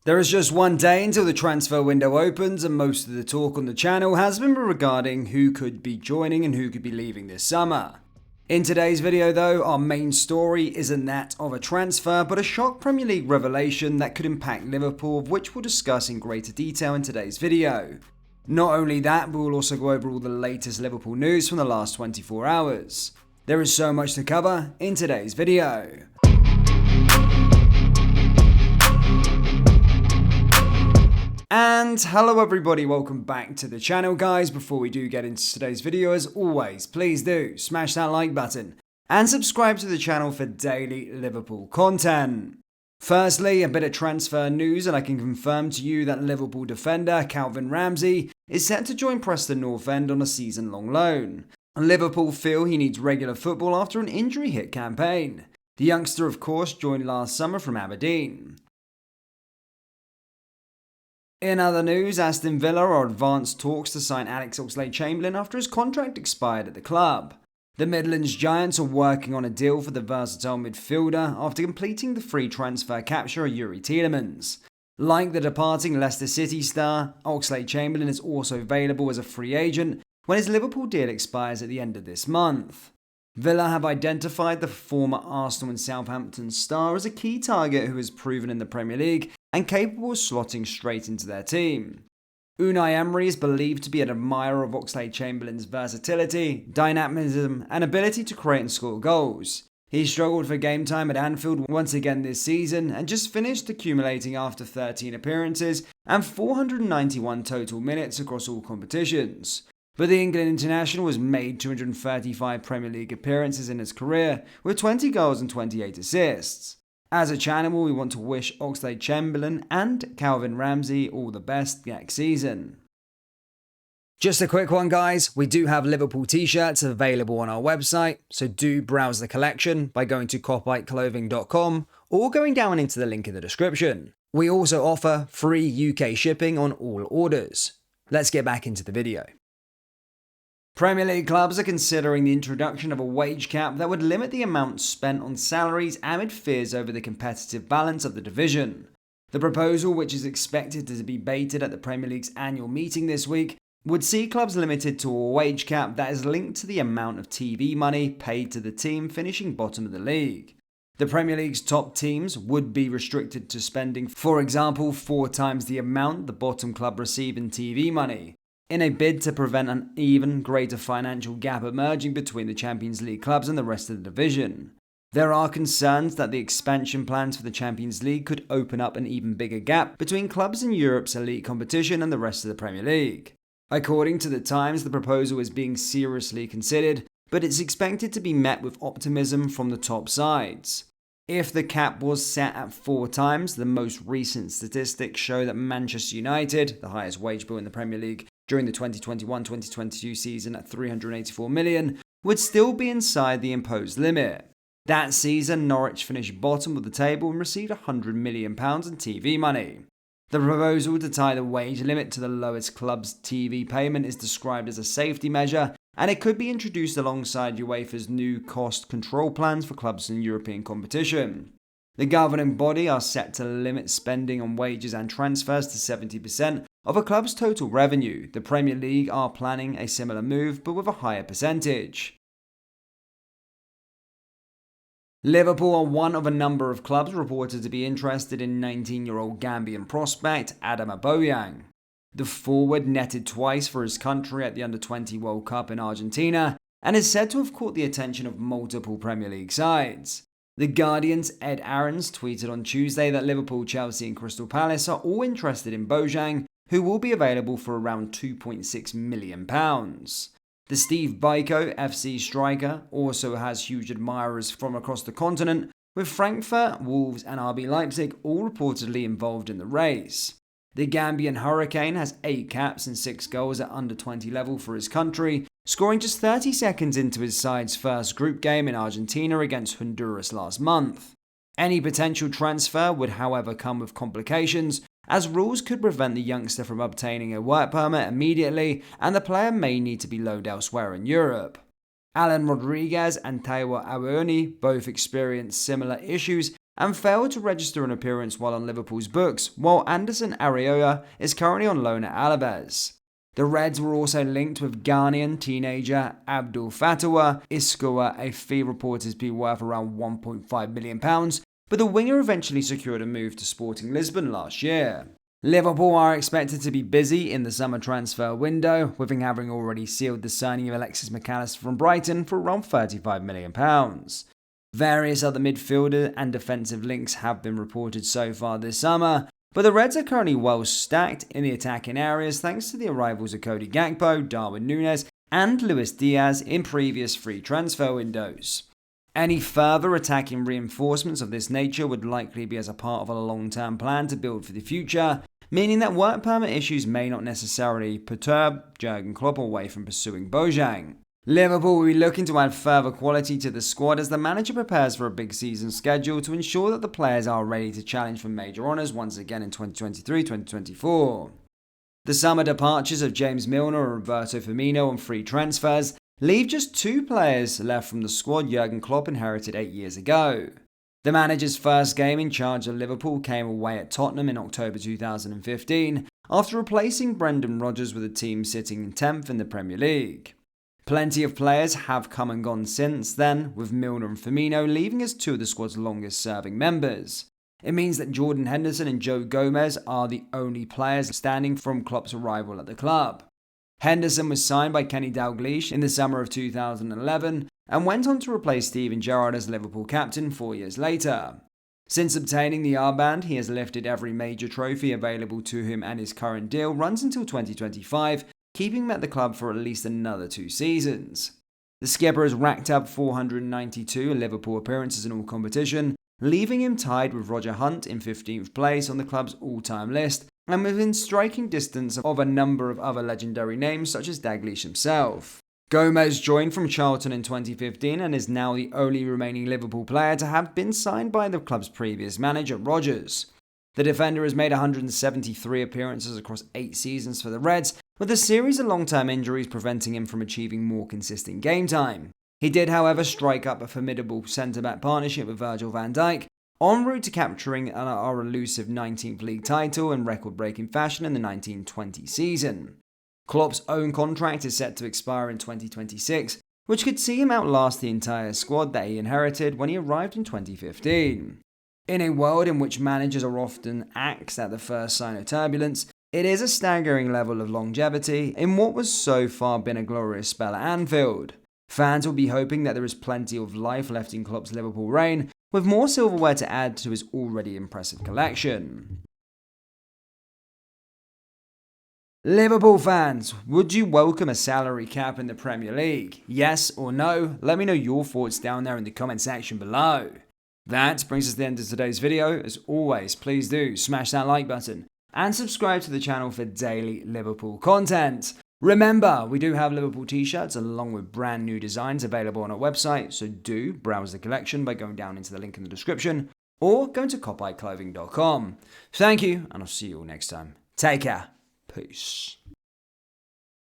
There is just one day until the transfer window opens, and most of the talk on the channel has been regarding who could be joining and who could be leaving this summer. In today's video though, our main story isn't that of a transfer, but a shock Premier League revelation that could impact Liverpool, which we'll discuss in greater detail in today's video. Not only that, but we'll also go over all the latest Liverpool news from the last 24 hours. There is so much to cover in today's video. And hello everybody, welcome back to the channel guys. Before we do get into today's video, as always, please do smash that like button and subscribe to the channel for daily Liverpool content. Firstly, a bit of transfer news, and I can confirm to you that Liverpool defender Calvin Ramsey is set to join Preston North End on a season-long loan. Liverpool feel he needs regular football after an injury-hit campaign. The youngster, of course, joined last summer from Aberdeen. In other news, Aston Villa are advanced talks to sign Alex Oxlade-Chamberlain after his contract expired at the club. The Midlands Giants are working on a deal for the versatile midfielder after completing the free transfer capture of Youri Tielemans. Like the departing Leicester City star, Oxlade-Chamberlain is also available as a free agent when his Liverpool deal expires at the end of this month. Villa have identified the former Arsenal and Southampton star as a key target who has proven in the Premier League and capable of slotting straight into their team. Unai Emery is believed to be an admirer of Oxlade-Chamberlain's versatility, dynamism, and ability to create and score goals. He struggled for game time at Anfield once again this season and just finished accumulating after 13 appearances and 491 total minutes across all competitions. But the England international has made 235 Premier League appearances in his career with 20 goals and 28 assists. As a channel, we want to wish Oxlade-Chamberlain and Calvin Ramsey all the best next season. Just a quick one guys, we do have Liverpool t-shirts available on our website, so do browse the collection by going to copyclothing.com or going down into the link in the description. We also offer free UK shipping on all orders. Let's get back into the video. Premier League clubs are considering the introduction of a wage cap that would limit the amount spent on salaries amid fears over the competitive balance of the division. The proposal, which is expected to be debated at the Premier League's annual meeting this week, would see clubs limited to a wage cap that is linked to the amount of TV money paid to the team finishing bottom of the league. The Premier League's top teams would be restricted to spending, for example, 4 times the amount the bottom club receive in TV money, in a bid to prevent an even greater financial gap emerging between the Champions League clubs and the rest of the division. There are concerns that the expansion plans for the Champions League could open up an even bigger gap between clubs in Europe's elite competition and the rest of the Premier League. According to the Times, the proposal is being seriously considered, but it's expected to be met with optimism from the top sides. If the cap was set at 4 times, the most recent statistics show that Manchester United, the highest wage bill in the Premier League, during the 2021-2022 season at $384 million, would still be inside the imposed limit. That season, Norwich finished bottom of the table and received £100 million in TV money. The proposal to tie the wage limit to the lowest club's TV payment is described as a safety measure, and it could be introduced alongside UEFA's new cost control plans for clubs in European competition. The governing body are set to limit spending on wages and transfers to 70% of a club's total revenue. The Premier League are planning a similar move, but with a higher percentage. Liverpool are one of a number of clubs reported to be interested in 19-year-old Gambian prospect Adama Boyang. The forward netted twice for his country at the Under-20 World Cup in Argentina and is said to have caught the attention of multiple Premier League sides. The Guardian's Ed Aarons tweeted on Tuesday that Liverpool, Chelsea and Crystal Palace are all interested in Boyang, who will be available for around £2.6 million. The Steve Biko FC striker also has huge admirers from across the continent, with Frankfurt, Wolves and RB Leipzig all reportedly involved in the race. The Gambian Hurricane has 8 caps and 6 goals at under-20 level for his country, scoring just 30 seconds into his side's first group game in Argentina against Honduras last month. Any potential transfer would however come with complications, as rules could prevent the youngster from obtaining a work permit immediately, and the player may need to be loaned elsewhere in Europe. Alan Rodriguez and Taiwo Awoniyi both experienced similar issues and failed to register an appearance while on Liverpool's books, while Anderson Areola is currently on loan at Alaves. The Reds were also linked with Ghanaian teenager Abdul Fattah Issaoua, a fee reported to be worth around £1.5 million, but the winger eventually secured a move to Sporting Lisbon last year. Liverpool are expected to be busy in the summer transfer window, with having already sealed the signing of Alexis McAllister from Brighton for around £35 million. Various other midfielder and defensive links have been reported so far this summer, but the Reds are currently well stacked in the attacking areas thanks to the arrivals of Cody Gakpo, Darwin Núñez, and Luis Diaz in previous free transfer windows. Any further attacking reinforcements of this nature would likely be as a part of a long-term plan to build for the future, meaning that work permit issues may not necessarily perturb Jurgen Klopp away from pursuing Bojang. Liverpool will be looking to add further quality to the squad as the manager prepares for a big season schedule to ensure that the players are ready to challenge for major honours once again in 2023-2024. The summer departures of James Milner and Roberto Firmino on free transfers leave just two players left from the squad Jurgen Klopp inherited 8 years ago. The manager's first game in charge of Liverpool came away at Tottenham in October 2015 after replacing Brendan Rodgers with the team sitting in 10th in the Premier League. Plenty of players have come and gone since then, with Milner and Firmino leaving as two of the squad's longest serving members. It means that Jordan Henderson and Joe Gomez are the only players standing from Klopp's arrival at the club. Henderson was signed by Kenny Dalglish in the summer of 2011 and went on to replace Steven Gerrard as Liverpool captain 4 years later. Since obtaining the armband, he has lifted every major trophy available to him, and his current deal runs until 2025, keeping him at the club for at least another 2 seasons. The skipper has racked up 492 Liverpool appearances in all competition, leaving him tied with Roger Hunt in 15th place on the club's all-time list, and within striking distance of a number of other legendary names such as Dalglish himself. Gomez joined from Charlton in 2015 and is now the only remaining Liverpool player to have been signed by the club's previous manager, Rodgers. The defender has made 173 appearances across 8 seasons for the Reds, with a series of long-term injuries preventing him from achieving more consistent game time. He did, however, strike up a formidable centre-back partnership with Virgil van Dijk, en route to capturing our elusive 19th league title in record-breaking fashion in the 1920 season. Klopp's own contract is set to expire in 2026, which could see him outlast the entire squad that he inherited when he arrived in 2015. In a world in which managers are often axed at the first sign of turbulence, it is a staggering level of longevity in what was so far been a glorious spell at Anfield. Fans will be hoping that there is plenty of life left in Klopp's Liverpool reign, with more silverware to add to his already impressive collection. Liverpool fans, would you welcome a salary cap in the Premier League? Yes or no? Let me know your thoughts down there in the comment section below. That brings us to the end of today's video. As always, please do smash that like button and subscribe to the channel for daily Liverpool content. Remember, we do have Liverpool t-shirts along with brand new designs available on our website, so do browse the collection by going down into the link in the description or going to copeyeclothing.com. Thank you, and I'll see you all next time. Take care. Peace.